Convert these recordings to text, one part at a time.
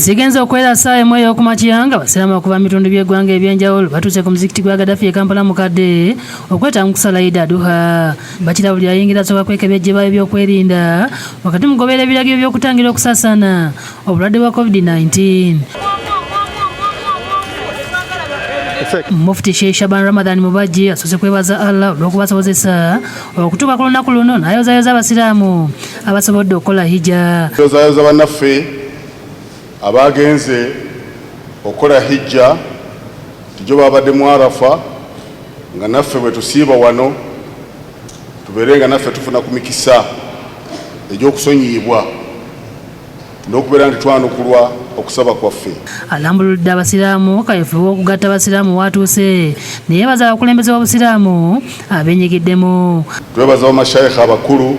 zigenze okwera ssaawa emu ey'okumakya nga basiraamu okuva mu bitundu by'eggwanga ebyenjawulo batuuse ku muzikiti gwa Gaddafi e Kampala mukadde okwetanga mu kusaala Eid al-Adha. Bakira buli ayingira asooka kwekebejja ebyokwerinda wakati mu kugoberera ebiragiro by'okutangira okusaasaana obulwadde bwa COVID-19. Mufti Sheikh Shaban Ramadan Mubajji asoose kwebaza Allah olw'okubasobozesa okutuuka ku lunaku luno n'ayozayoza abasiraamu abasobodde okukola hijja. Yozayoza bannaffe abagenze okukola hijja tujjo babadde mu Arafa nga naffe bwe tusiiba wano tubeere nga naffe tufuna ku mikisa egy'okusonyiyibwa n'okubeera nti twanukulwa okusaba kwaffe. Alambuludde abasiraamu kaweefube w'okugatta abasiraamu watuuse ne yeebaza abakulembeze b'obusiraamu abenyigiddemu. Twebaza bamashayikha abakulu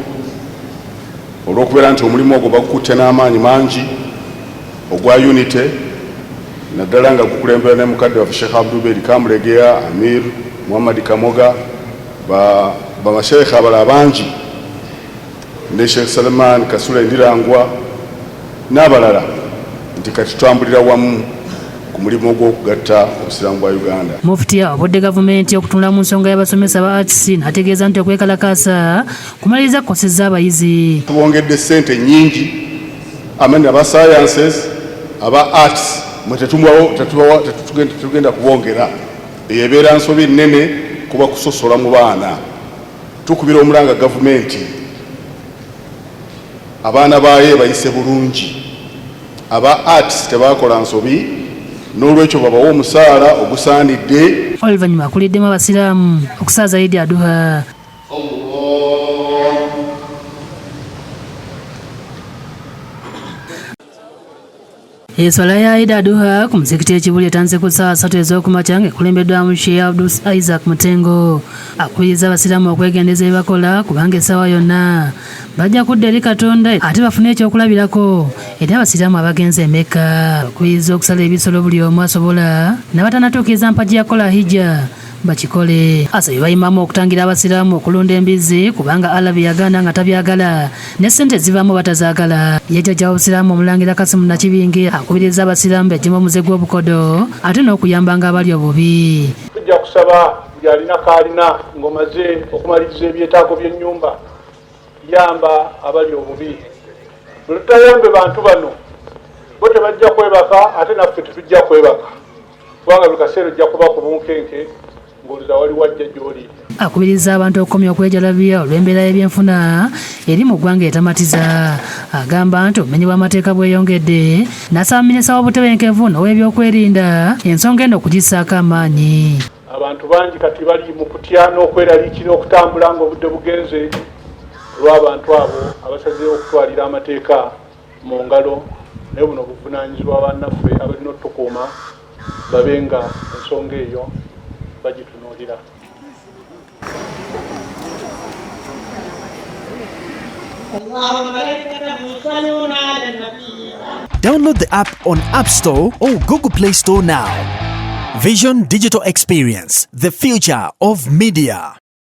olw'okubeera nti omulimu ogwo bagukutte n'amaanyi mangi ogwa unity naddala nga gukulembera ne mukadde waffe Sheikh Abdul Kamulegeya, Amir Muhammad Kamoga, bamashayikha abalala bangi ne Sheikh Salman Kasule Ndirangwa n'abalala nti kati twambulira wamu ku mulimu ogw'okugatta obusiraamu bwa Uganda. Mufti abudde gavumenti okutunula mu nsonga y'abasomesa ba arts n'ategeeza nti okwekalakaasa kumaliriza kukosezza abayizi. Tubongedde ssente nnyingi amani aba sciences aba arts mwe tetugenda kubongera eyo ebeera nsobi nnene kuba kusosola mu baana. Tukubira omulanga gavumenti abaana baayo bayise bulungi, aba arts tebakola nsobi n'olwekyo babawa omusaala ogusaanidde. Oluvannyuma akuliddemu abasiraamu okusaaza Eid al-Adha. Enswala ya Eid al-Adha ku muzikiti ekibuli etanze ku ssaawa 3 ez'okumakya ng'ekulembeddwamu Sheikh Abdul Isaac Mutengo. Akubiriza abasiraamu okwegendeza ebibakola kubanga essaawa yonna bajja kudda eri Katonda ate bafune ekyokulabirako eri abasiraamu abagenze e Mecca. Akubiriza okusala ebisolo buli omu asobola n'abatanatuukiriza mpagi ya kola hijja bakikole. Asabye bayimamu okutangira abasiraamu okulunda embizzi kubanga Allah bye yagaana nga tabyagala ne ssente zivaamu batazaagala. Ye jjajja w'obusiraamu Omulangira Kasimu Nakibinge akubiriza abasiraamu bajjemu omuze gw'obukodo ate n'okuyambanga abali obubi. Tujja kusaba buli alina kaalina ng'omaze okumaliriza ebyetaago by'ennyumba yamba abali obubi. Bwe tutayambe bantu bano bo tebajja kwebaka ate naffe tetujja kwebaka kubanga buli kaseera ojja kuba ku bunkenke ng'oliza wali wajja gy'oli. Akubiriza abantu okukomya okwejalabya olw'embeera y'ebyenfuna eri mu ggwanga etamatiza. Agamba nti obumenyi bw'amateeka bweyongedde n'asaba minisita w'obutebenkevu n'ow'ebyokwerinda ensonga eno okugissaako amaanyi. Abantu bangi kati bali mu kutya n'okweraliikira okutambula ng'obudde bugenze olw'abantu abo abasazeewo okutwalira amateeka mu ngalo naye buno buvunaanyizibwa bannaffe abalina otukuuma babe nga ensonga eyo bagitunuulira. Download the app on App Store or Google Play Store now. Vision Digital Experience, the future of media.